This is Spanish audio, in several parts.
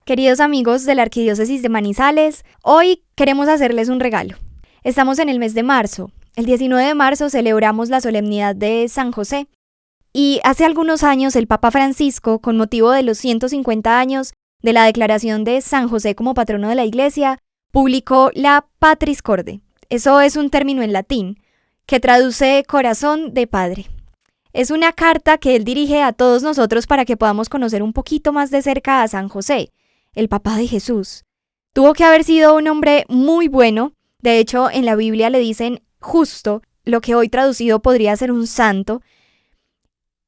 Queridos amigos de la Arquidiócesis de Manizales, hoy queremos hacerles un regalo. Estamos en el mes de marzo. El 19 de marzo celebramos la solemnidad de San José. Y hace algunos años el Papa Francisco, con motivo de los 150 años de la declaración de San José como patrono de la Iglesia, publicó la Patris Corde. Eso es un término en latín, que traduce corazón de padre. Es una carta que él dirige a todos nosotros para que podamos conocer un poquito más de cerca a San José, el papá de Jesús. Tuvo que haber sido un hombre muy bueno. De hecho, en la Biblia le dicen justo, lo que hoy traducido podría ser un santo.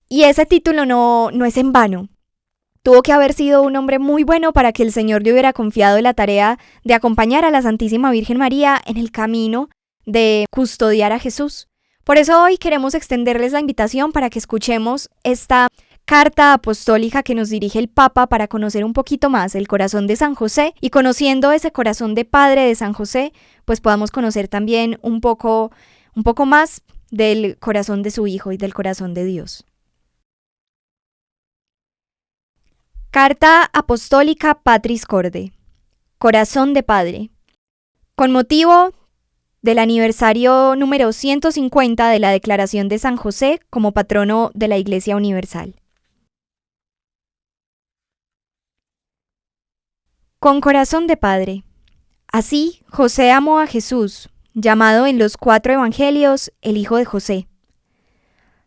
Y ese título no es en vano. Tuvo que haber sido un hombre muy bueno para que el Señor le hubiera confiado la tarea de acompañar a la Santísima Virgen María en el camino de custodiar a Jesús. Por eso hoy queremos extenderles la invitación para que escuchemos esta carta apostólica que nos dirige el Papa para conocer un poquito más el corazón de San José, y conociendo ese corazón de padre de San José, pues podamos conocer también un poco más del corazón de su Hijo y del corazón de Dios. Carta Apostólica Patris Corde. Corazón de Padre. Con motivo del aniversario número 150 de la declaración de San José como patrono de la Iglesia Universal. Con corazón de padre. Así, José amó a Jesús, llamado en los 4 evangelios el Hijo de José.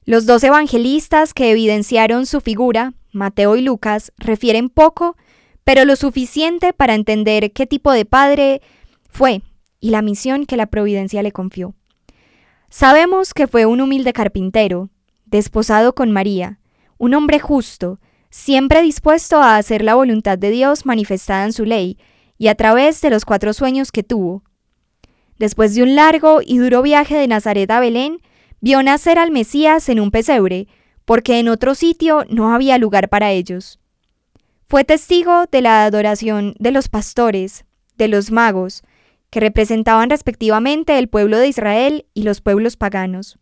Los 2 evangelistas que evidenciaron su figura, Mateo y Lucas, refieren poco, pero lo suficiente para entender qué tipo de padre fue y la misión que la providencia le confió. Sabemos que fue un humilde carpintero, desposado con María, un hombre justo, siempre dispuesto a hacer la voluntad de Dios manifestada en su ley, y a través de los 4 sueños que tuvo. Después de un largo y duro viaje de Nazaret a Belén, vio nacer al Mesías en un pesebre, porque en otro sitio no había lugar para ellos. Fue testigo de la adoración de los pastores, de los magos, que representaban respectivamente el pueblo de Israel y los pueblos paganos.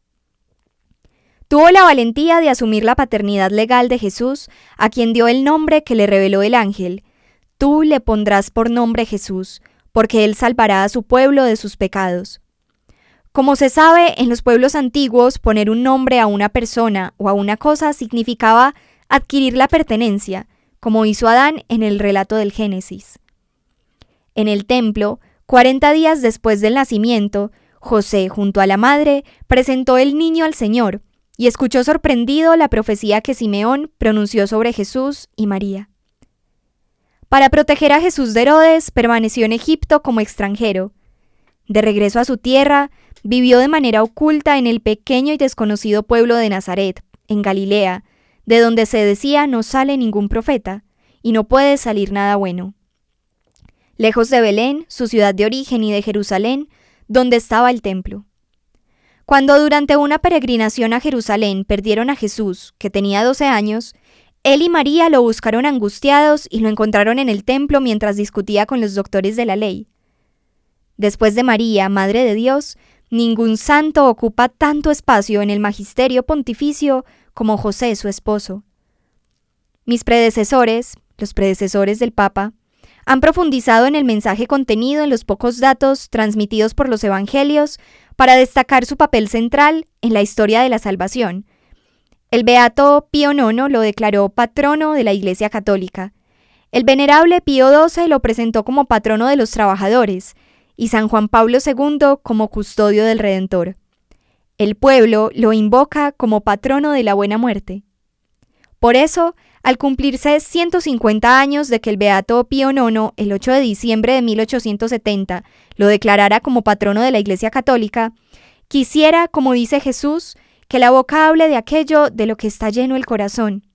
Tuvo la valentía de asumir la paternidad legal de Jesús, a quien dio el nombre que le reveló el ángel. Tú le pondrás por nombre Jesús, porque él salvará a su pueblo de sus pecados. Como se sabe, en los pueblos antiguos, poner un nombre a una persona o a una cosa significaba adquirir la pertenencia, como hizo Adán en el relato del Génesis. En el templo, 40 días después del nacimiento, José, junto a la madre, presentó el niño al Señor y escuchó sorprendido la profecía que Simeón pronunció sobre Jesús y María. Para proteger a Jesús de Herodes, permaneció en Egipto como extranjero. De regreso a su tierra, vivió de manera oculta en el pequeño y desconocido pueblo de Nazaret, en Galilea, de donde se decía no sale ningún profeta, y no puede salir nada bueno. Lejos de Belén, su ciudad de origen, y de Jerusalén, donde estaba el templo. Cuando durante una peregrinación a Jerusalén perdieron a Jesús, que tenía 12 años, él y María lo buscaron angustiados y lo encontraron en el templo mientras discutía con los doctores de la ley. Después de María, Madre de Dios, ningún santo ocupa tanto espacio en el magisterio pontificio como José, su esposo. Mis predecesores, los predecesores del Papa, han profundizado en el mensaje contenido en los pocos datos transmitidos por los evangelios para destacar su papel central en la historia de la salvación. El beato Pío IX lo declaró patrono de la Iglesia Católica. El venerable Pío XII lo presentó como patrono de los trabajadores y San Juan Pablo II como custodio del Redentor. El pueblo lo invoca como patrono de la buena muerte. Por eso, al cumplirse 150 años de que el beato Pío IX, el 8 de diciembre de 1870, lo declarara como patrono de la Iglesia Católica, quisiera, como dice Jesús, que la boca hable de aquello de lo que está lleno el corazón,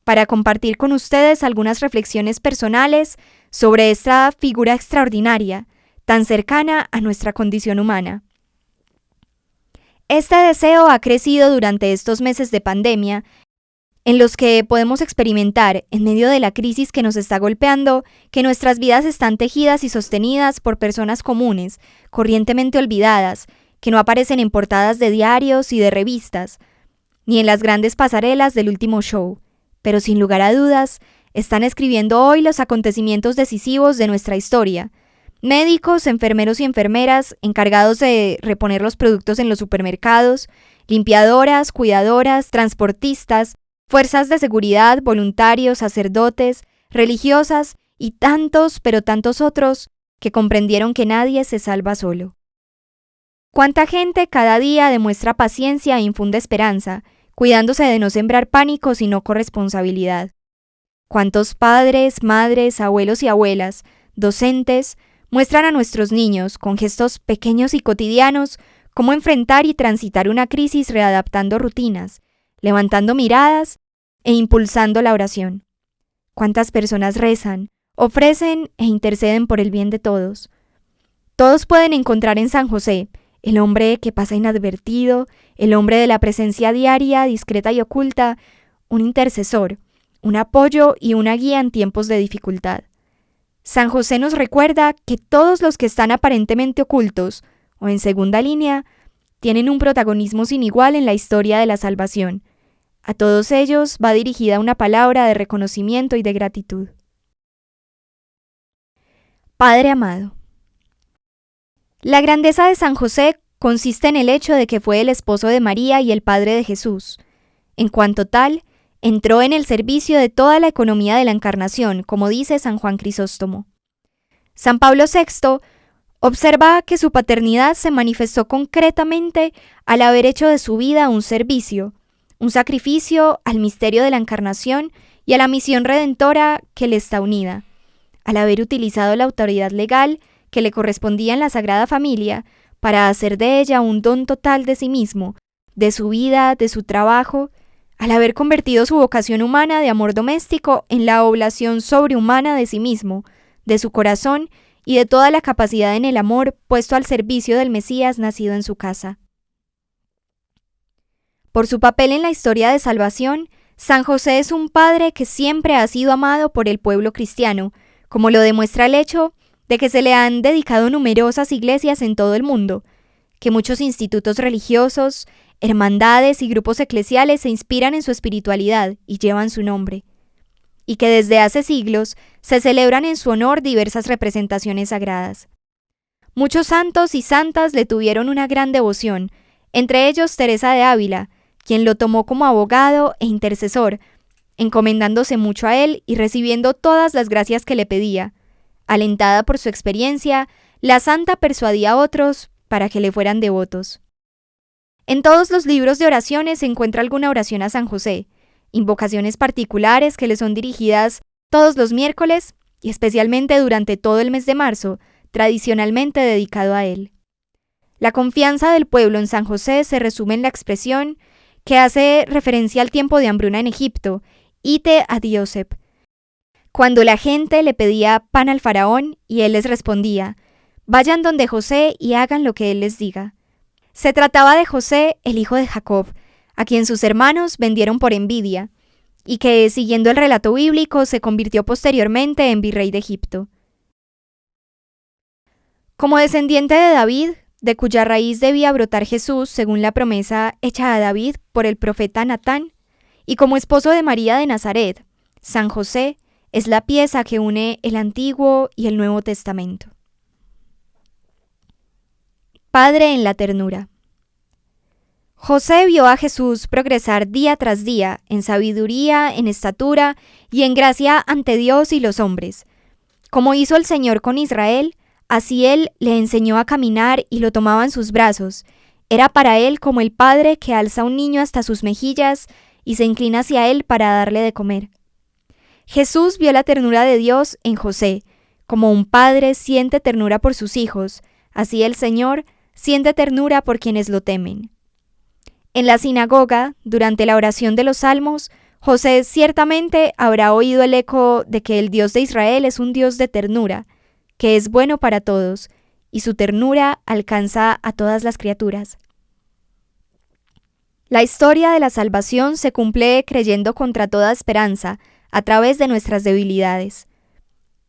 para compartir con ustedes algunas reflexiones personales sobre esta figura extraordinaria, tan cercana a nuestra condición humana. Este deseo ha crecido durante estos meses de pandemia, en los que podemos experimentar, en medio de la crisis que nos está golpeando, que nuestras vidas están tejidas y sostenidas por personas comunes, corrientemente olvidadas, que no aparecen en portadas de diarios y de revistas, ni en las grandes pasarelas del último show, pero sin lugar a dudas, están escribiendo hoy los acontecimientos decisivos de nuestra historia. Médicos, enfermeros y enfermeras encargados de reponer los productos en los supermercados, limpiadoras, cuidadoras, transportistas, fuerzas de seguridad, voluntarios, sacerdotes, religiosas y tantos, pero tantos otros que comprendieron que nadie se salva solo. ¿Cuánta gente cada día demuestra paciencia e infunde esperanza, cuidándose de no sembrar pánico sino corresponsabilidad? ¿Cuántos padres, madres, abuelos y abuelas, docentes, muestran a nuestros niños, con gestos pequeños y cotidianos, cómo enfrentar y transitar una crisis readaptando rutinas, levantando miradas e impulsando la oración? ¿Cuántas personas rezan, ofrecen e interceden por el bien de todos? Todos pueden encontrar en San José, el hombre que pasa inadvertido, el hombre de la presencia diaria, discreta y oculta, un intercesor, un apoyo y una guía en tiempos de dificultad. San José nos recuerda que todos los que están aparentemente ocultos o en segunda línea tienen un protagonismo sin igual en la historia de la salvación. A todos ellos va dirigida una palabra de reconocimiento y de gratitud. Padre amado. La grandeza de San José consiste en el hecho de que fue el esposo de María y el padre de Jesús. En cuanto tal, entró en el servicio de toda la economía de la Encarnación, como dice San Juan Crisóstomo. San Pablo VI observa que su paternidad se manifestó concretamente al haber hecho de su vida un servicio, un sacrificio al misterio de la Encarnación y a la misión redentora que le está unida, al haber utilizado la autoridad legal que le correspondía en la Sagrada Familia para hacer de ella un don total de sí mismo, de su vida, de su trabajo, al haber convertido su vocación humana de amor doméstico en la oblación sobrehumana de sí mismo, de su corazón y de toda la capacidad en el amor puesto al servicio del Mesías nacido en su casa. Por su papel en la historia de salvación, San José es un padre que siempre ha sido amado por el pueblo cristiano, como lo demuestra el hecho de que se le han dedicado numerosas iglesias en todo el mundo, que muchos institutos religiosos, hermandades y grupos eclesiales se inspiran en su espiritualidad y llevan su nombre, y que desde hace siglos se celebran en su honor diversas representaciones sagradas. Muchos santos y santas le tuvieron una gran devoción, entre ellos Teresa de Ávila, quien lo tomó como abogado e intercesor, encomendándose mucho a él y recibiendo todas las gracias que le pedía. Alentada por su experiencia, la santa persuadía a otros para que le fueran devotos. En todos los libros de oraciones se encuentra alguna oración a San José, invocaciones particulares que le son dirigidas todos los miércoles y especialmente durante todo el mes de marzo, tradicionalmente dedicado a él. La confianza del pueblo en San José se resume en la expresión que hace referencia al tiempo de hambruna en Egipto, ite ad Iosep, cuando la gente le pedía pan al faraón y él les respondía, vayan donde José y hagan lo que él les diga. Se trataba de José, el hijo de Jacob, a quien sus hermanos vendieron por envidia, y que, siguiendo el relato bíblico, se convirtió posteriormente en virrey de Egipto. Como descendiente de David, de cuya raíz debía brotar Jesús según la promesa hecha a David por el profeta Natán, y como esposo de María de Nazaret, San José es la pieza que une el Antiguo y el Nuevo Testamento. Padre en la ternura. José vio a Jesús progresar día tras día en sabiduría, en estatura y en gracia ante Dios y los hombres. Como hizo el Señor con Israel, así Él le enseñó a caminar y lo tomaba en sus brazos. Era para Él como el padre que alza a un niño hasta sus mejillas y se inclina hacia Él para darle de comer. Jesús vio la ternura de Dios en José. Como un padre siente ternura por sus hijos, así el Señor siente ternura por quienes lo temen. En la sinagoga, durante la oración de los Salmos, José ciertamente habrá oído el eco de que el Dios de Israel es un Dios de ternura, que es bueno para todos, y su ternura alcanza a todas las criaturas. La historia de la salvación se cumple creyendo contra toda esperanza, a través de nuestras debilidades.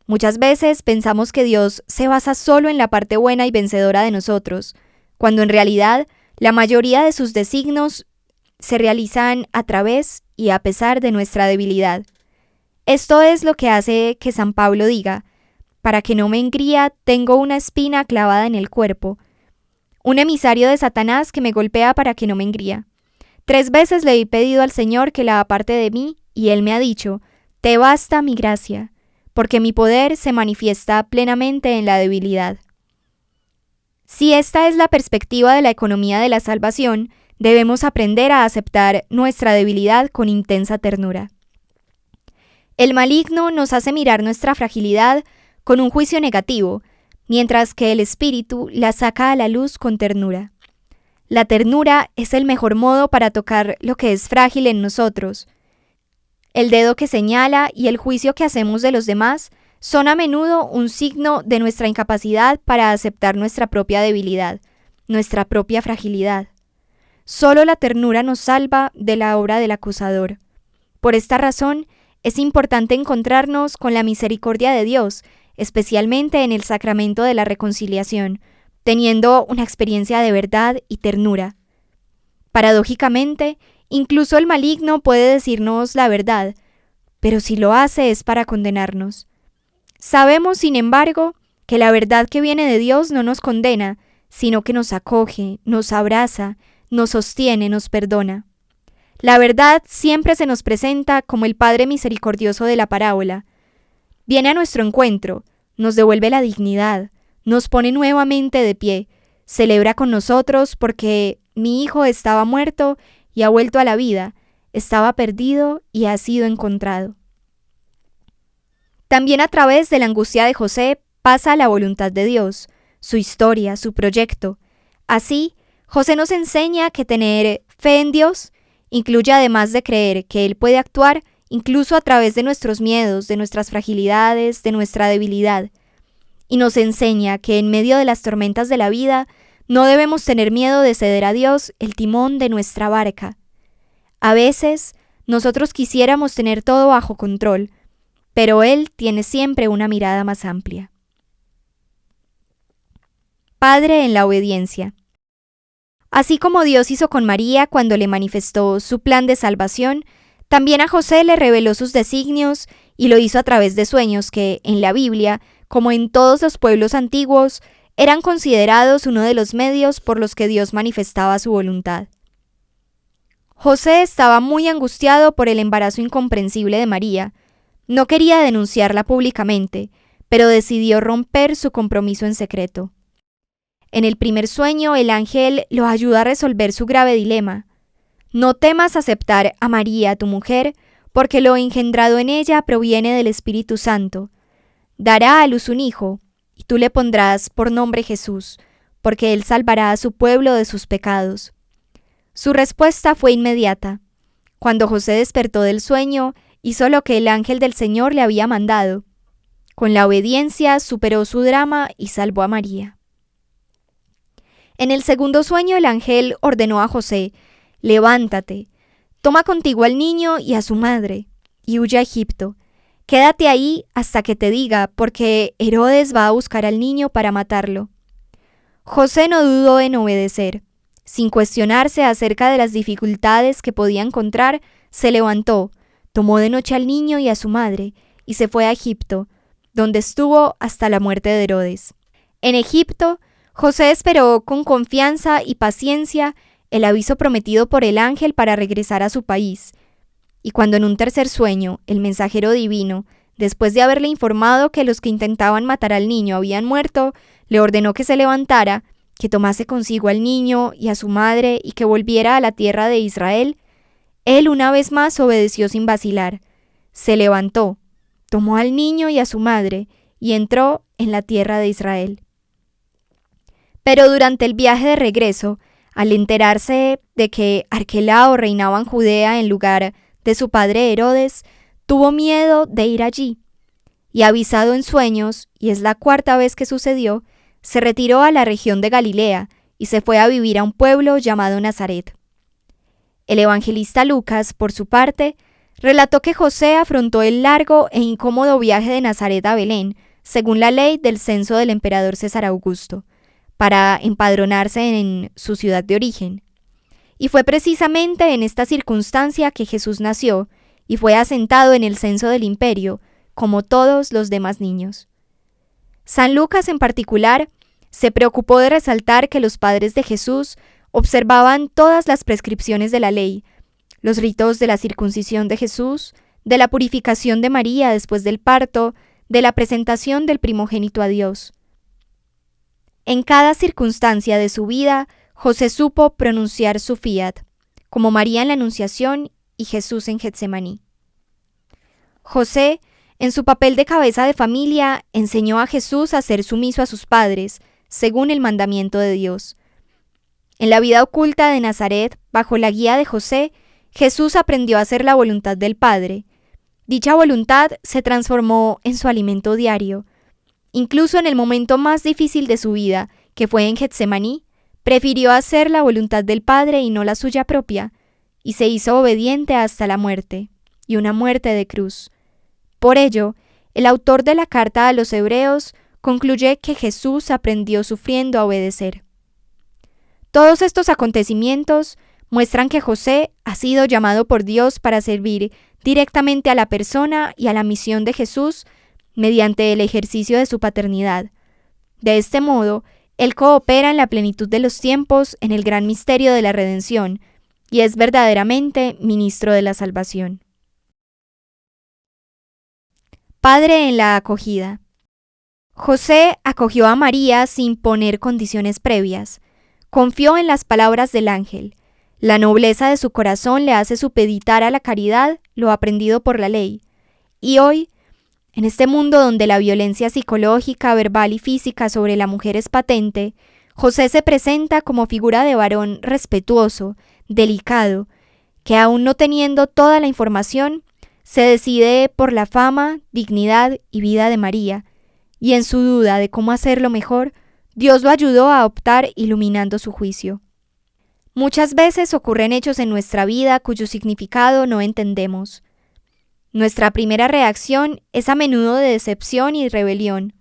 Muchas veces pensamos que Dios se basa solo en la parte buena y vencedora de nosotros, cuando en realidad la mayoría de sus designios se realizan a través y a pesar de nuestra debilidad. Esto es lo que hace que San Pablo diga: para que no me engría, tengo una espina clavada en el cuerpo, un emisario de Satanás que me golpea para que no me engría. 3 veces le he pedido al Señor que la aparte de mí, y Él me ha dicho: te basta mi gracia, porque mi poder se manifiesta plenamente en la debilidad. Si esta es la perspectiva de la economía de la salvación, debemos aprender a aceptar nuestra debilidad con intensa ternura. El maligno nos hace mirar nuestra fragilidad con un juicio negativo, mientras que el Espíritu la saca a la luz con ternura. La ternura es el mejor modo para tocar lo que es frágil en nosotros. El dedo que señala y el juicio que hacemos de los demás son a menudo un signo de nuestra incapacidad para aceptar nuestra propia debilidad, nuestra propia fragilidad. Solo la ternura nos salva de la obra del acusador. Por esta razón, es importante encontrarnos con la misericordia de Dios, especialmente en el sacramento de la reconciliación, teniendo una experiencia de verdad y ternura. Paradójicamente, incluso el maligno puede decirnos la verdad, pero si lo hace es para condenarnos. Sabemos, sin embargo, que la verdad que viene de Dios no nos condena, sino que nos acoge, nos abraza, nos sostiene, nos perdona. La verdad siempre se nos presenta como el Padre misericordioso de la parábola. Viene a nuestro encuentro, nos devuelve la dignidad, nos pone nuevamente de pie, celebra con nosotros porque mi hijo estaba muerto y ha vuelto a la vida, estaba perdido y ha sido encontrado. También a través de la angustia de José pasa la voluntad de Dios, su historia, su proyecto. Así, José nos enseña que tener fe en Dios incluye, además de creer que Él puede actuar incluso a través de nuestros miedos, de nuestras fragilidades, de nuestra debilidad. Y nos enseña que en medio de las tormentas de la vida no debemos tener miedo de ceder a Dios el timón de nuestra barca. A veces, nosotros quisiéramos tener todo bajo control, pero Él tiene siempre una mirada más amplia. Padre en la obediencia. Así como Dios hizo con María cuando le manifestó su plan de salvación, también a José le reveló sus designios y lo hizo a través de sueños que, en la Biblia, como en todos los pueblos antiguos, eran considerados uno de los medios por los que Dios manifestaba su voluntad. José estaba muy angustiado por el embarazo incomprensible de María. No quería denunciarla públicamente, pero decidió romper su compromiso en secreto. En el primer sueño, el ángel lo ayuda a resolver su grave dilema. No temas aceptar a María, tu mujer, porque lo engendrado en ella proviene del Espíritu Santo. Dará a luz un hijo, y tú le pondrás por nombre Jesús, porque él salvará a su pueblo de sus pecados. Su respuesta fue inmediata. Cuando José despertó del sueño, hizo lo que el ángel del Señor le había mandado. Con la obediencia superó su drama y salvó a María. En el segundo sueño el ángel ordenó a José: levántate, toma contigo al niño y a su madre, y huye a Egipto. Quédate ahí hasta que te diga, porque Herodes va a buscar al niño para matarlo. José no dudó en obedecer. Sin cuestionarse acerca de las dificultades que podía encontrar, se levantó, tomó de noche al niño y a su madre, y se fue a Egipto, donde estuvo hasta la muerte de Herodes. En Egipto, José esperó con confianza y paciencia el aviso prometido por el ángel para regresar a su país. Y cuando en un tercer sueño, el mensajero divino, después de haberle informado que los que intentaban matar al niño habían muerto, le ordenó que se levantara, que tomase consigo al niño y a su madre y que volviera a la tierra de Israel, él una vez más obedeció sin vacilar. Se levantó, tomó al niño y a su madre y entró en la tierra de Israel. Pero durante el viaje de regreso, al enterarse de que Arquelao reinaba en Judea en lugar de su padre Herodes, tuvo miedo de ir allí. Y avisado en sueños, y es la 4ª vez que sucedió, se retiró a la región de Galilea y se fue a vivir a un pueblo llamado Nazaret. El evangelista Lucas, por su parte, relató que José afrontó el largo e incómodo viaje de Nazaret a Belén, según la ley del censo del emperador César Augusto, para empadronarse en su ciudad de origen. Y fue precisamente en esta circunstancia que Jesús nació, y fue asentado en el censo del imperio, como todos los demás niños. San Lucas en particular se preocupó de resaltar que los padres de Jesús observaban todas las prescripciones de la ley, los ritos de la circuncisión de Jesús, de la purificación de María después del parto, de la presentación del primogénito a Dios. En cada circunstancia de su vida, José supo pronunciar su fiat, como María en la Anunciación y Jesús en Getsemaní. José, en su papel de cabeza de familia, enseñó a Jesús a ser sumiso a sus padres, según el mandamiento de Dios. En la vida oculta de Nazaret, bajo la guía de José, Jesús aprendió a hacer la voluntad del Padre. Dicha voluntad se transformó en su alimento diario. Incluso en el momento más difícil de su vida, que fue en Getsemaní, prefirió hacer la voluntad del Padre y no la suya propia, y se hizo obediente hasta la muerte, y una muerte de cruz. Por ello, el autor de la carta a los Hebreos concluye que Jesús aprendió sufriendo a obedecer. Todos estos acontecimientos muestran que José ha sido llamado por Dios para servir directamente a la persona y a la misión de Jesús mediante el ejercicio de su paternidad. De este modo, él coopera en la plenitud de los tiempos en el gran misterio de la redención y es verdaderamente ministro de la salvación. Padre en la acogida. José acogió a María sin poner condiciones previas. Confió en las palabras del ángel. La nobleza de su corazón le hace supeditar a la caridad lo aprendido por la ley. Y hoy, en este mundo donde la violencia psicológica, verbal y física sobre la mujer es patente, José se presenta como figura de varón respetuoso, delicado, que aún no teniendo toda la información, se decide por la fama, dignidad y vida de María, y en su duda de cómo hacerlo mejor, Dios lo ayudó a optar iluminando su juicio. Muchas veces ocurren hechos en nuestra vida cuyo significado no entendemos. Nuestra primera reacción es a menudo de decepción y rebelión.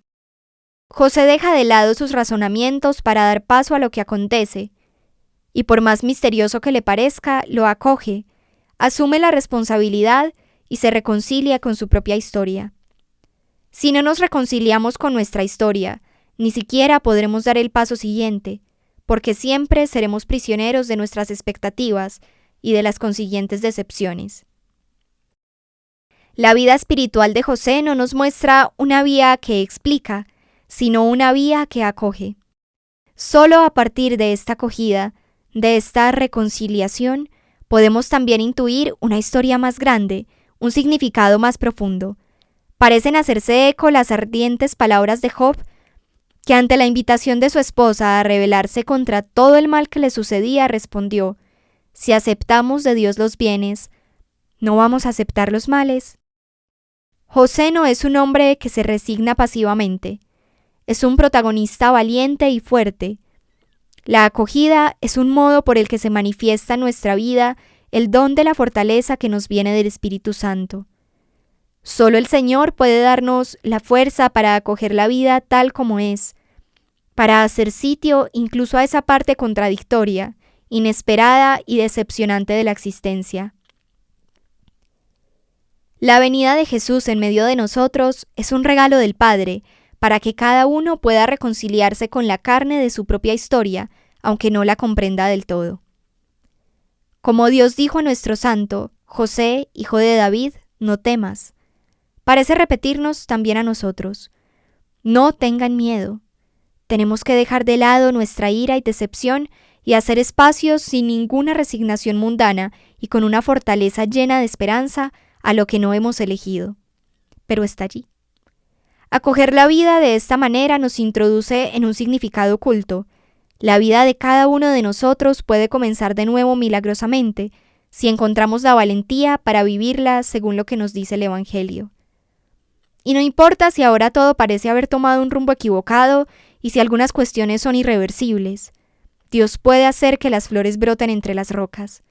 José deja de lado sus razonamientos para dar paso a lo que acontece, y por más misterioso que le parezca, lo acoge, asume la responsabilidad y se reconcilia con su propia historia. Si no nos reconciliamos con nuestra historia, ni siquiera podremos dar el paso siguiente, porque siempre seremos prisioneros de nuestras expectativas y de las consiguientes decepciones. La vida espiritual de José no nos muestra una vía que explica, sino una vía que acoge. Solo a partir de esta acogida, de esta reconciliación, podemos también intuir una historia más grande, un significado más profundo. Parecen hacerse eco las ardientes palabras de Job, que ante la invitación de su esposa a rebelarse contra todo el mal que le sucedía, respondió: si aceptamos de Dios los bienes, ¿no vamos a aceptar los males? José no es un hombre que se resigna pasivamente, es un protagonista valiente y fuerte. La acogida es un modo por el que se manifiesta en nuestra vida el don de la fortaleza que nos viene del Espíritu Santo. Solo el Señor puede darnos la fuerza para acoger la vida tal como es, para hacer sitio incluso a esa parte contradictoria, inesperada y decepcionante de la existencia. La venida de Jesús en medio de nosotros es un regalo del Padre, para que cada uno pueda reconciliarse con la carne de su propia historia, aunque no la comprenda del todo. Como Dios dijo a nuestro santo, José, hijo de David, no temas. Parece repetirnos también a nosotros: no tengan miedo. Tenemos que dejar de lado nuestra ira y decepción y hacer espacios sin ninguna resignación mundana y con una fortaleza llena de esperanza a lo que no hemos elegido, pero está allí. Acoger la vida de esta manera nos introduce en un significado oculto. La vida de cada uno de nosotros puede comenzar de nuevo milagrosamente si encontramos la valentía para vivirla según lo que nos dice el Evangelio. Y no importa si ahora todo parece haber tomado un rumbo equivocado y si algunas cuestiones son irreversibles. Dios puede hacer que las flores broten entre las rocas.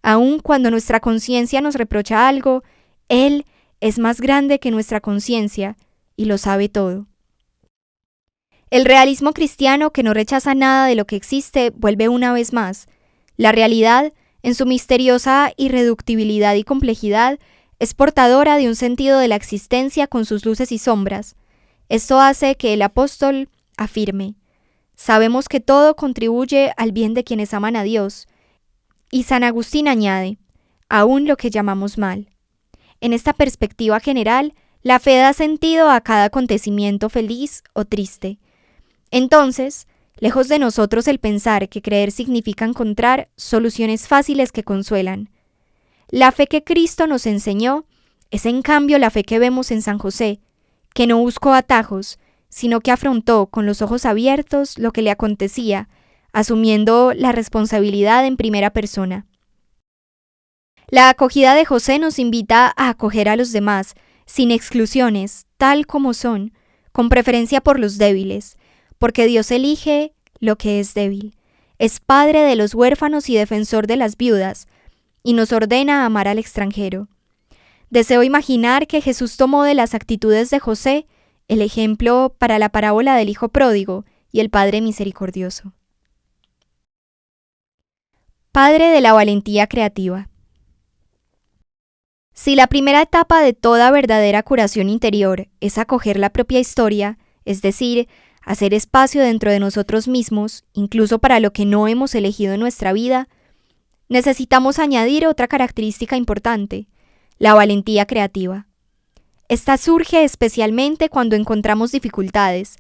Aun cuando nuestra conciencia nos reprocha algo, Él es más grande que nuestra conciencia y lo sabe todo. El realismo cristiano, que no rechaza nada de lo que existe, vuelve una vez más. La realidad, en su misteriosa irreductibilidad y complejidad, Es portadora de un sentido de la existencia con sus luces y sombras. Esto hace que el apóstol afirme: sabemos que todo contribuye al bien de quienes aman a Dios. Y San Agustín añade: aún lo que llamamos mal. En esta perspectiva general, la fe da sentido a cada acontecimiento feliz o triste. Entonces, lejos de nosotros el pensar que creer significa encontrar soluciones fáciles que consuelan. La fe que Cristo nos enseñó es en cambio la fe que vemos en San José, que no buscó atajos, sino que afrontó con los ojos abiertos lo que le acontecía, asumiendo la responsabilidad en primera persona. La acogida de José nos invita a acoger a los demás, sin exclusiones, tal como son, con preferencia por los débiles, porque Dios elige lo que es débil. Es padre de los huérfanos y defensor de las viudas, y nos ordena amar al extranjero. Deseo imaginar que Jesús tomó de las actitudes de José el ejemplo para la parábola del Hijo Pródigo y el Padre Misericordioso. Padre de la valentía creativa. Si la primera etapa de toda verdadera curación interior es acoger la propia historia, es decir, hacer espacio dentro de nosotros mismos, incluso para lo que no hemos elegido en nuestra vida, necesitamos añadir otra característica importante: la valentía creativa. Esta surge especialmente cuando encontramos dificultades.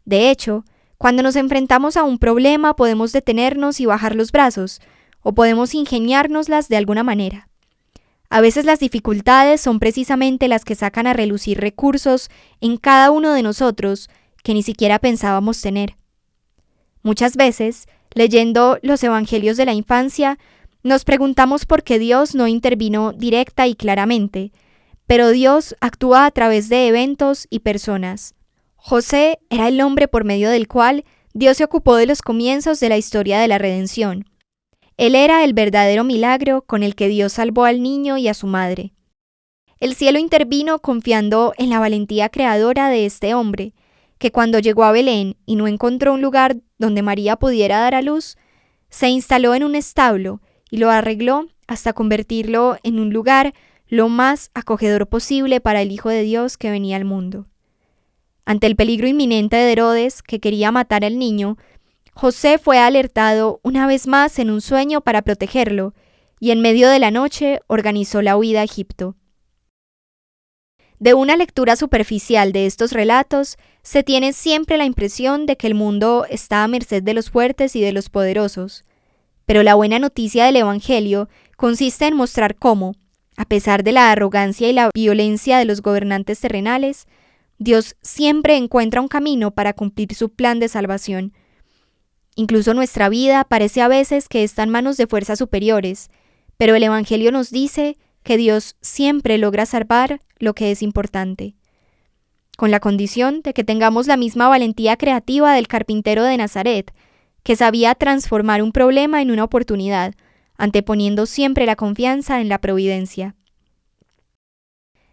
De hecho, cuando nos enfrentamos a un problema podemos detenernos y bajar los brazos, o podemos ingeniárnoslas de alguna manera. A veces las dificultades son precisamente las que sacan a relucir recursos en cada uno de nosotros que ni siquiera pensábamos tener. Muchas veces, leyendo los evangelios de la infancia, nos preguntamos por qué Dios no intervino directa y claramente, pero Dios actúa a través de eventos y personas. José era el hombre por medio del cual Dios se ocupó de los comienzos de la historia de la redención. Él era el verdadero milagro con el que Dios salvó al niño y a su madre. El cielo intervino confiando en la valentía creadora de este hombre, que cuando llegó a Belén y no encontró un lugar donde María pudiera dar a luz, se instaló en un establo y lo arregló hasta convertirlo en un lugar lo más acogedor posible para el Hijo de Dios que venía al mundo. Ante el peligro inminente de Herodes, que quería matar al niño, José fue alertado una vez más en un sueño para protegerlo, y en medio de la noche organizó la huida a Egipto. De una lectura superficial de estos relatos, se tiene siempre la impresión de que el mundo está a merced de los fuertes y de los poderosos. Pero la buena noticia del Evangelio consiste en mostrar cómo, a pesar de la arrogancia y la violencia de los gobernantes terrenales, Dios siempre encuentra un camino para cumplir su plan de salvación. Incluso nuestra vida parece a veces que está en manos de fuerzas superiores, pero el Evangelio nos dice que Dios siempre logra salvar lo que es importante, con la condición de que tengamos la misma valentía creativa del carpintero de Nazaret, que sabía transformar un problema en una oportunidad, anteponiendo siempre la confianza en la providencia.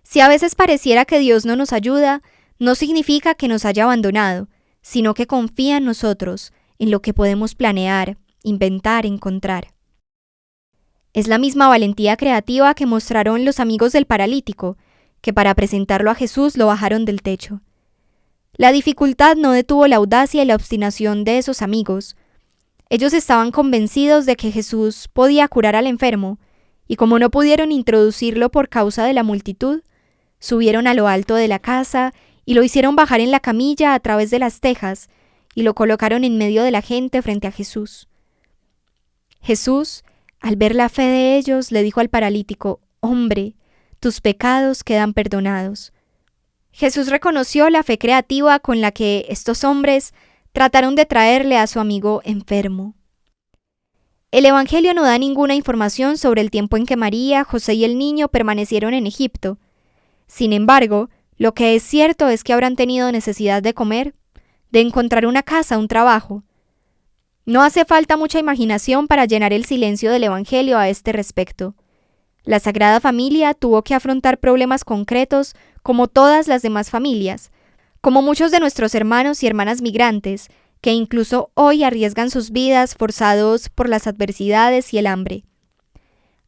Si a veces pareciera que Dios no nos ayuda, no significa que nos haya abandonado, sino que confía en nosotros, en lo que podemos planear, inventar, encontrar. Es la misma valentía creativa que mostraron los amigos del paralítico, que para presentarlo a Jesús lo bajaron del techo. La dificultad no detuvo la audacia y la obstinación de esos amigos. Ellos estaban convencidos de que Jesús podía curar al enfermo, y como no pudieron introducirlo por causa de la multitud, subieron a lo alto de la casa y lo hicieron bajar en la camilla a través de las tejas, y lo colocaron en medio de la gente frente a Jesús. Jesús, al ver la fe de ellos, le dijo al paralítico: «Hombre, tus pecados quedan perdonados». Jesús reconoció la fe creativa con la que estos hombres trataron de traerle a su amigo enfermo. El Evangelio no da ninguna información sobre el tiempo en que María, José y el niño permanecieron en Egipto. Sin embargo, lo que es cierto es que habrán tenido necesidad de comer, de encontrar una casa, un trabajo. No hace falta mucha imaginación para llenar el silencio del Evangelio a este respecto. La Sagrada Familia tuvo que afrontar problemas concretos como todas las demás familias, como muchos de nuestros hermanos y hermanas migrantes, que incluso hoy arriesgan sus vidas forzados por las adversidades y el hambre.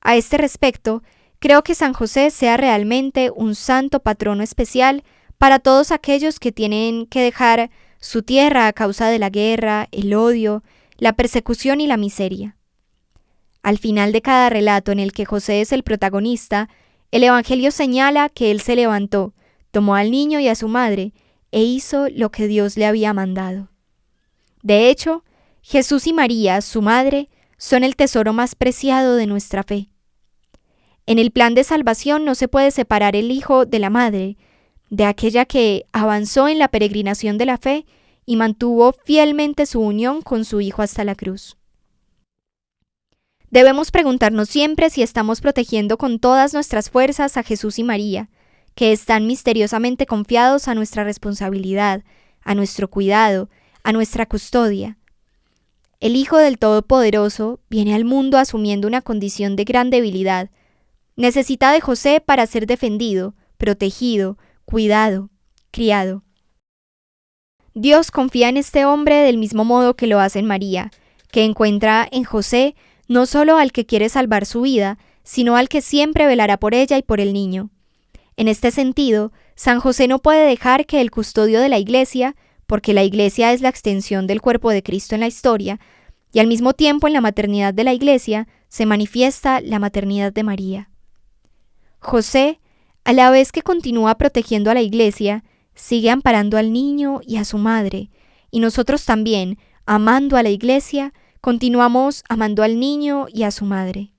A este respecto, creo que San José sea realmente un santo patrono especial para todos aquellos que tienen que dejar su tierra a causa de la guerra, el odio, la persecución y la miseria. Al final de cada relato en el que José es el protagonista, el Evangelio señala que él se levantó, tomó al niño y a su madre, e hizo lo que Dios le había mandado. De hecho, Jesús y María, su madre, son el tesoro más preciado de nuestra fe. En el plan de salvación no se puede separar el hijo de la madre, de aquella que avanzó en la peregrinación de la fe y mantuvo fielmente su unión con su hijo hasta la cruz. Debemos preguntarnos siempre si estamos protegiendo con todas nuestras fuerzas a Jesús y María, que están misteriosamente confiados a nuestra responsabilidad, a nuestro cuidado, a nuestra custodia. El Hijo del Todopoderoso viene al mundo asumiendo una condición de gran debilidad. Necesita de José para ser defendido, protegido, cuidado, criado. Dios confía en este hombre del mismo modo que lo hace en María, que encuentra en José no solo al que quiere salvar su vida, sino al que siempre velará por ella y por el niño. En este sentido, San José no puede dejar que el custodio de la Iglesia, porque la Iglesia es la extensión del cuerpo de Cristo en la historia, y al mismo tiempo en la maternidad de la Iglesia se manifiesta la maternidad de María. José, a la vez que continúa protegiendo a la Iglesia, sigue amparando al niño y a su madre, y nosotros también, amando a la Iglesia, continuamos amando al niño y a su madre.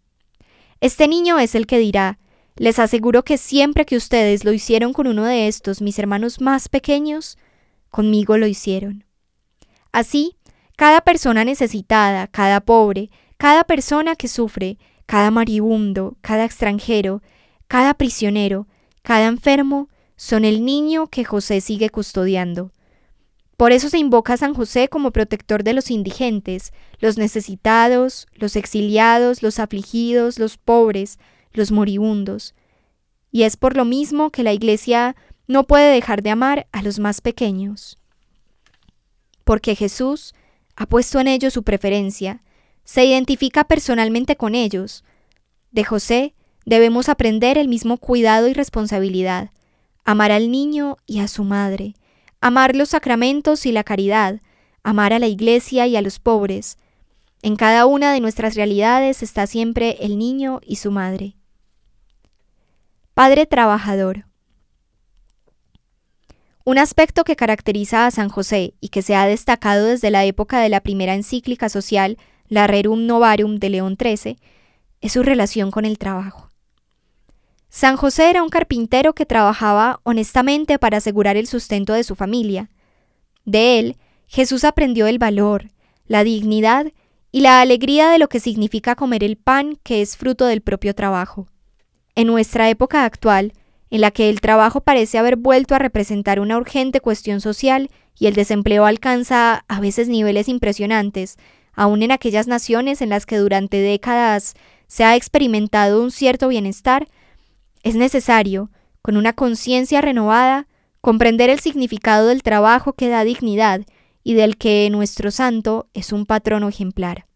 Este niño es el que dirá: les aseguro que siempre que ustedes lo hicieron con uno de estos, mis hermanos más pequeños, conmigo lo hicieron. Así, cada persona necesitada, cada pobre, cada persona que sufre, cada maribundo, cada extranjero, cada prisionero, cada enfermo, son el niño que José sigue custodiando. Por eso se invoca a San José como protector de los indigentes, los necesitados, los exiliados, los afligidos, los pobres, los moribundos. Y es por lo mismo que la Iglesia no puede dejar de amar a los más pequeños. Porque Jesús ha puesto en ellos su preferencia, se identifica personalmente con ellos. De José debemos aprender el mismo cuidado y responsabilidad, amar al niño y a su madre, amar los sacramentos y la caridad, amar a la Iglesia y a los pobres. En cada una de nuestras realidades está siempre el niño y su madre. Padre trabajador. Un aspecto que caracteriza a San José y que se ha destacado desde la época de la primera encíclica social, la Rerum Novarum de León XIII, es su relación con el trabajo. San José era un carpintero que trabajaba honestamente para asegurar el sustento de su familia. De él, Jesús aprendió el valor, la dignidad y la alegría de lo que significa comer el pan que es fruto del propio trabajo. En nuestra época actual, en la que el trabajo parece haber vuelto a representar una urgente cuestión social y el desempleo alcanza a veces niveles impresionantes, aun en aquellas naciones en las que durante décadas se ha experimentado un cierto bienestar, es necesario, con una conciencia renovada, comprender el significado del trabajo que da dignidad y del que nuestro santo es un patrono ejemplar.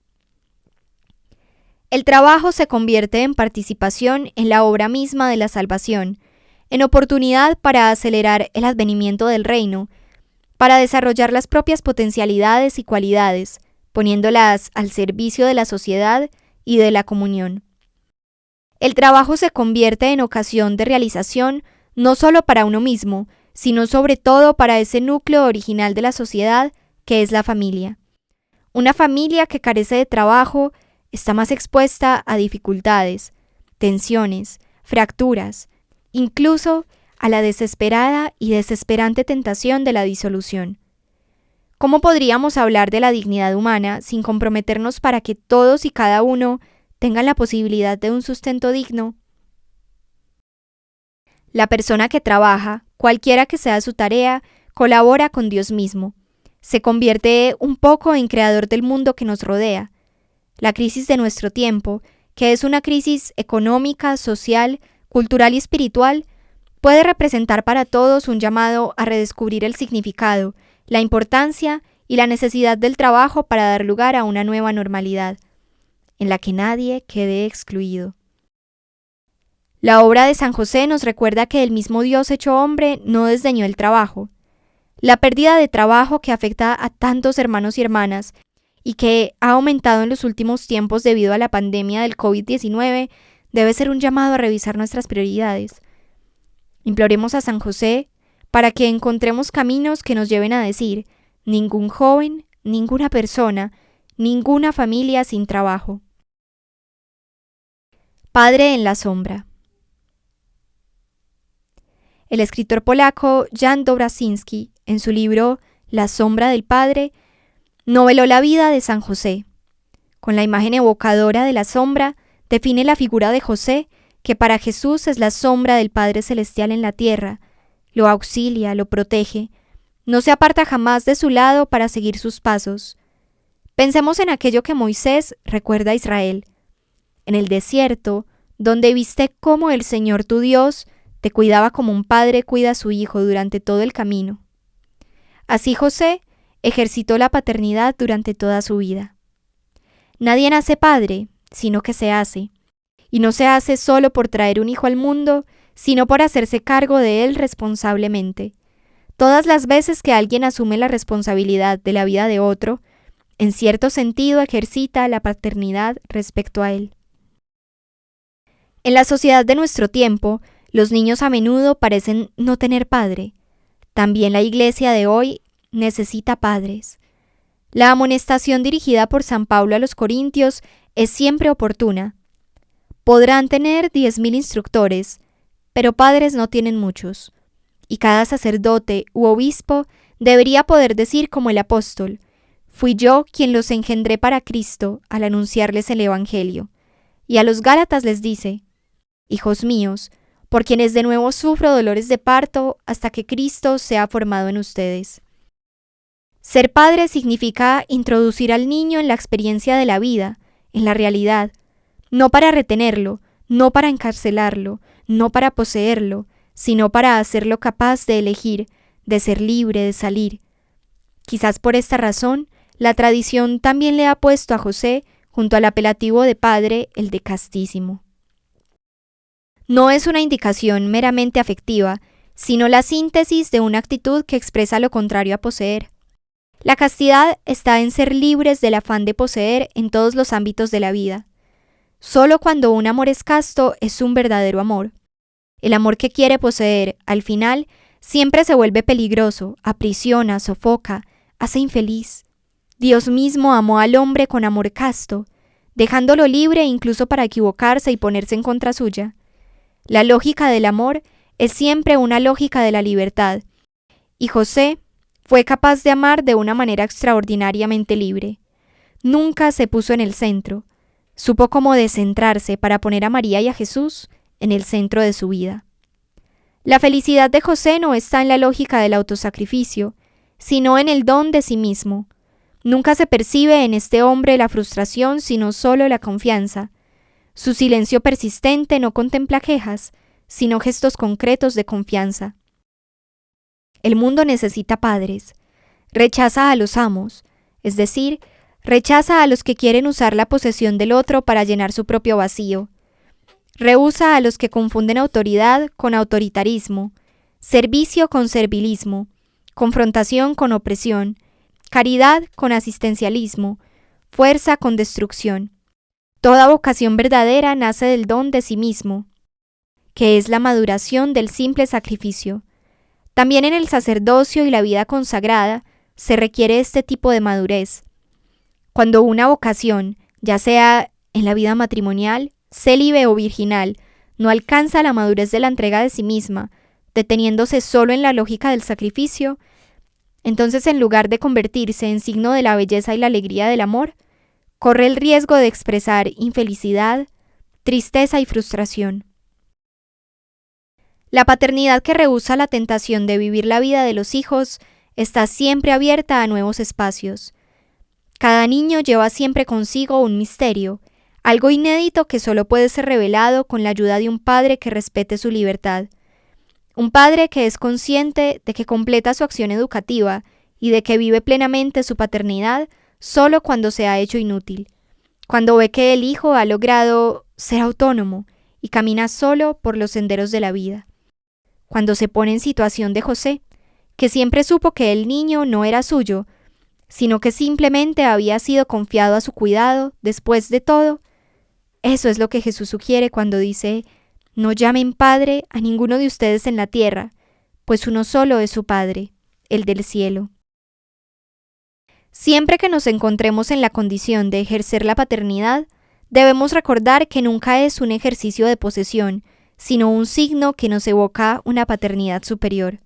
El trabajo se convierte en participación en la obra misma de la salvación, en oportunidad para acelerar el advenimiento del reino, para desarrollar las propias potencialidades y cualidades, poniéndolas al servicio de la sociedad y de la comunión. El trabajo se convierte en ocasión de realización no solo para uno mismo, sino sobre todo para ese núcleo original de la sociedad que es la familia. Una familia que carece de trabajo está más expuesta a dificultades, tensiones, fracturas, incluso a la desesperada y desesperante tentación de la disolución. ¿Cómo podríamos hablar de la dignidad humana sin comprometernos para que todos y cada uno tengan la posibilidad de un sustento digno? La persona que trabaja, cualquiera que sea su tarea, colabora con Dios mismo. Se convierte un poco en creador del mundo que nos rodea. La crisis de nuestro tiempo, que es una crisis económica, social, cultural y espiritual, puede representar para todos un llamado a redescubrir el significado, la importancia y la necesidad del trabajo para dar lugar a una nueva normalidad, en la que nadie quede excluido. La obra de San José nos recuerda que el mismo Dios hecho hombre no desdeñó el trabajo. La pérdida de trabajo que afecta a tantos hermanos y hermanas y que ha aumentado en los últimos tiempos debido a la pandemia del COVID-19 debe ser un llamado a revisar nuestras prioridades. Imploremos a San José para que encontremos caminos que nos lleven a decir: ningún joven, ninguna persona, ninguna familia sin trabajo. Padre en la sombra. El escritor polaco Jan Dobraczynski, en su libro La sombra del Padre, noveló la vida de San José. Con la imagen evocadora de la sombra, define la figura de José, que para Jesús es la sombra del Padre Celestial en la tierra, lo auxilia, lo protege, no se aparta jamás de su lado para seguir sus pasos. Pensemos en aquello que Moisés recuerda a Israel. En el desierto, donde viste cómo el Señor tu Dios te cuidaba como un padre cuida a su hijo durante todo el camino. Así José ejercitó la paternidad durante toda su vida. Nadie nace padre, sino que se hace, y no se hace solo por traer un hijo al mundo, sino por hacerse cargo de él responsablemente. Todas las veces que alguien asume la responsabilidad de la vida de otro, en cierto sentido ejercita la paternidad respecto a él. En la sociedad de nuestro tiempo, los niños a menudo parecen no tener padre. También la Iglesia de hoy necesita padres. La amonestación dirigida por San Pablo a los Corintios es siempre oportuna. Podrán tener 10.000 instructores, pero padres no tienen muchos. Y cada sacerdote u obispo debería poder decir como el apóstol: fui yo quien los engendré para Cristo al anunciarles el Evangelio. Y a los Gálatas les dice: hijos míos, por quienes de nuevo sufro dolores de parto hasta que Cristo sea formado en ustedes. Ser padre significa introducir al niño en la experiencia de la vida, en la realidad, no para retenerlo, no para encarcelarlo, no para poseerlo, sino para hacerlo capaz de elegir, de ser libre, de salir. Quizás por esta razón, la tradición también le ha puesto a José, junto al apelativo de padre, el de castísimo. No es una indicación meramente afectiva, sino la síntesis de una actitud que expresa lo contrario a poseer. La castidad está en ser libres del afán de poseer en todos los ámbitos de la vida. Solo cuando un amor es casto es un verdadero amor. El amor que quiere poseer, al final, siempre se vuelve peligroso, aprisiona, sofoca, hace infeliz. Dios mismo amó al hombre con amor casto, dejándolo libre incluso para equivocarse y ponerse en contra suya. La lógica del amor es siempre una lógica de la libertad, y José fue capaz de amar de una manera extraordinariamente libre. Nunca se puso en el centro, supo cómo descentrarse para poner a María y a Jesús en el centro de su vida. La felicidad de José no está en la lógica del autosacrificio, sino en el don de sí mismo. Nunca se percibe en este hombre la frustración, sino solo la confianza. Su silencio persistente no contempla quejas, sino gestos concretos de confianza. El mundo necesita padres. Rechaza a los amos, es decir, rechaza a los que quieren usar la posesión del otro para llenar su propio vacío. Rehúsa a los que confunden autoridad con autoritarismo, servicio con servilismo, confrontación con opresión, caridad con asistencialismo, fuerza con destrucción. Toda vocación verdadera nace del don de sí mismo, que es la maduración del simple sacrificio. También en el sacerdocio y la vida consagrada se requiere este tipo de madurez. Cuando una vocación, ya sea en la vida matrimonial, célibe o virginal, no alcanza la madurez de la entrega de sí misma, deteniéndose solo en la lógica del sacrificio, entonces en lugar de convertirse en signo de la belleza y la alegría del amor, corre el riesgo de expresar infelicidad, tristeza y frustración. La paternidad que rehúsa la tentación de vivir la vida de los hijos está siempre abierta a nuevos espacios. Cada niño lleva siempre consigo un misterio, algo inédito que solo puede ser revelado con la ayuda de un padre que respete su libertad. Un padre que es consciente de que completa su acción educativa y de que vive plenamente su paternidad solo cuando se ha hecho inútil, cuando ve que el hijo ha logrado ser autónomo y camina solo por los senderos de la vida. Cuando se pone en situación de José, que siempre supo que el niño no era suyo, sino que simplemente había sido confiado a su cuidado después de todo, eso es lo que Jesús sugiere cuando dice: no llamen Padre a ninguno de ustedes en la tierra, pues uno solo es su Padre, el del cielo. Siempre que nos encontremos en la condición de ejercer la paternidad, debemos recordar que nunca es un ejercicio de posesión, sino un signo que nos evoca una paternidad superior.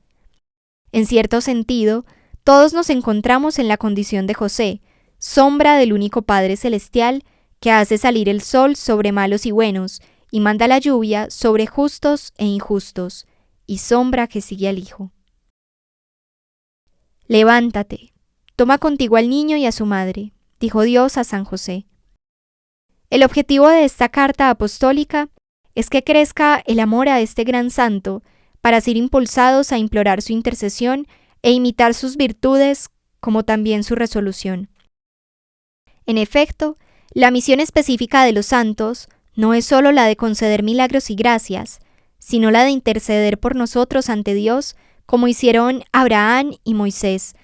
En cierto sentido, todos nos encontramos en la condición de José, sombra del único Padre celestial que hace salir el sol sobre malos y buenos, y manda la lluvia sobre justos e injustos, y sombra que sigue al Hijo. Levántate, toma contigo al niño y a su madre, dijo Dios a San José. El objetivo de esta carta apostólica es que crezca el amor a este gran santo, para ser impulsados a implorar su intercesión e imitar sus virtudes, como también su resolución. En efecto, la misión específica de los santos no es solo la de conceder milagros y gracias, sino la de interceder por nosotros ante Dios, como hicieron Abraham y Moisés,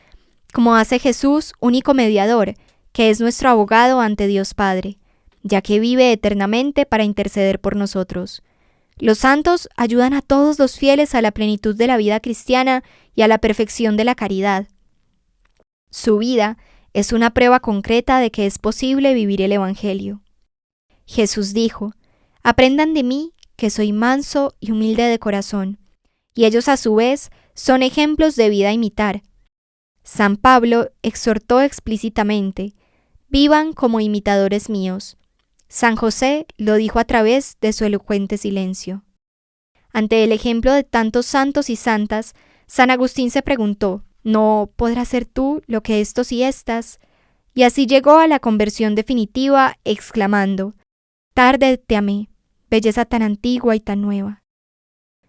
como hace Jesús, único mediador, que es nuestro abogado ante Dios Padre, ya que vive eternamente para interceder por nosotros. Los santos ayudan a todos los fieles a la plenitud de la vida cristiana y a la perfección de la caridad. Su vida es una prueba concreta de que es posible vivir el Evangelio. Jesús dijo: aprendan de mí, que soy manso y humilde de corazón, y ellos a su vez son ejemplos de vida a imitar. San Pablo exhortó explícitamente: vivan como imitadores míos. San José lo dijo a través de su elocuente silencio. Ante el ejemplo de tantos santos y santas, San Agustín se preguntó: ¿no podrás ser tú lo que estos y estas? Y así llegó a la conversión definitiva, exclamando: tarde te amé, belleza tan antigua y tan nueva.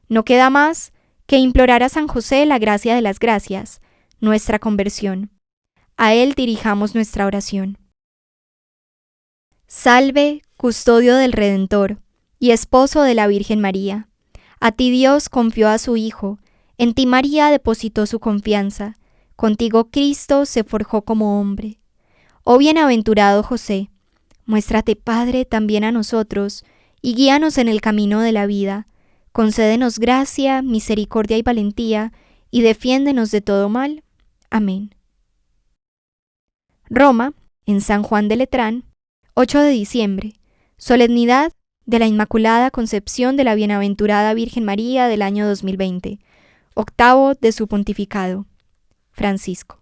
No queda más que implorar a San José la gracia de las gracias, nuestra conversión. A él dirijamos nuestra oración. Salve, custodio del Redentor y esposo de la Virgen María. A ti Dios confió a su Hijo, en ti María depositó su confianza, contigo Cristo se forjó como hombre. Oh bienaventurado José, muéstrate Padre también a nosotros, y guíanos en el camino de la vida. Concédenos gracia, misericordia y valentía, y defiéndenos de todo mal. Amén. Roma, en San Juan de Letrán, 8 de diciembre, solemnidad de la Inmaculada Concepción de la Bienaventurada Virgen María del año 2020, octavo de su pontificado. Francisco.